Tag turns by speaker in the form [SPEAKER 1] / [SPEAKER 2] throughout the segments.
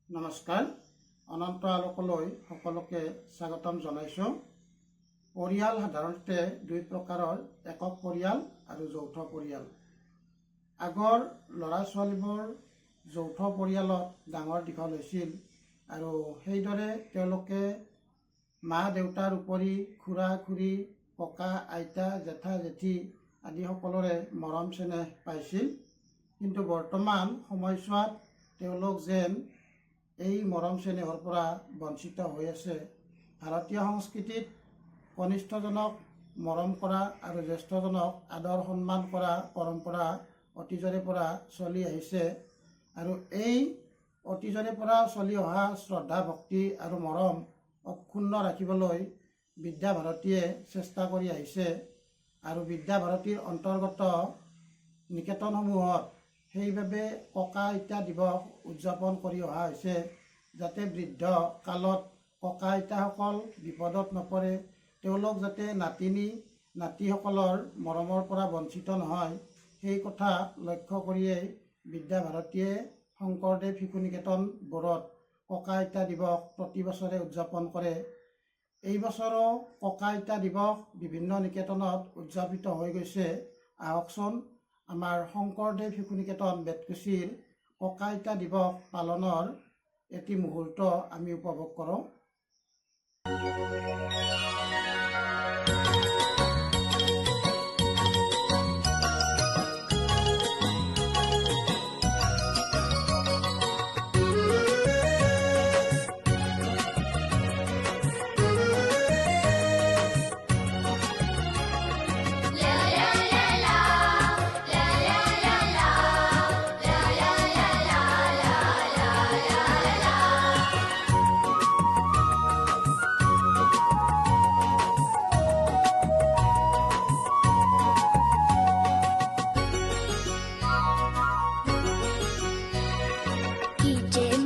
[SPEAKER 1] নমস্কাৰ অনন্ত আলোকলৈ সকলোকে স্বাগতম জনাইছোঁ। পৰিয়াল সাধাৰণতে দুই প্ৰকাৰৰ, একক পৰিয়াল আৰু যৌথ পৰিয়াল। আগৰ ল'ৰা ছোৱালীবোৰ যৌথ পৰিয়ালত ডাঙৰ দীঘল হৈছিল আৰু সেইদৰে তেওঁলোকে মা দেউতাৰ উপৰি খুৰা খুৰী, ককা আইতা, জেঠা জেঠি আদি সকলোৰে মৰম চেনেহ পাইছিল। কিন্তু বৰ্তমান সময়ছোৱাত তেওঁলোক যেন এই মৰম চেনেহৰ পৰা বঞ্চিত হৈ আছে। ভাৰতীয় সংস্কৃতিত কনিষ্ঠজনক মৰম কৰা আৰু জ্যেষ্ঠজনক আদৰ সন্মান কৰা পৰম্পৰা অতীজৰে পৰা চলি আহিছে আৰু এই অতীজৰে পৰা চলি অহা শ্ৰদ্ধা ভক্তি আৰু মৰম অক্ষুণ্ণ ৰাখিবলৈ বিদ্যাভাৰতীয়ে চেষ্টা কৰি আহিছে আৰু বিদ্যাভাৰতীৰ অন্তৰ্গত নিকেতনসমূহত সেইবাবে ককা আইতা দিৱস উদযাপন কৰি অহা হৈছে, যাতে বৃদ্ধ কালত ককা আইতাসকল বিপদত নপৰে, তেওঁলোক যাতে নাতিনী নাতিসকলৰ মৰমৰ পৰা বঞ্চিত নহয়, সেই কথা লক্ষ্য কৰিয়েই বিদ্যাভাৰতীয়ে শংকৰদেৱ শিশু নিকেতন বোৰত ককা আইতা দিৱস প্ৰতি বছৰে উদযাপন কৰে। এই বছৰো ককা আইতা দিৱস বিভিন্ন নিকেতনত উদযাপিত হৈ গৈছে। আহকচোন আমাৰ শংকৰদেৱ শিশু নিকেতন বেতকুছিৰ ককা আইতা দিৱস পালনৰ এটি মুহূৰ্ত আমি উপভোগ কৰোঁ।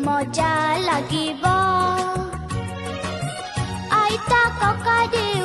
[SPEAKER 2] মজা লাগিব আইতা ককা দেউ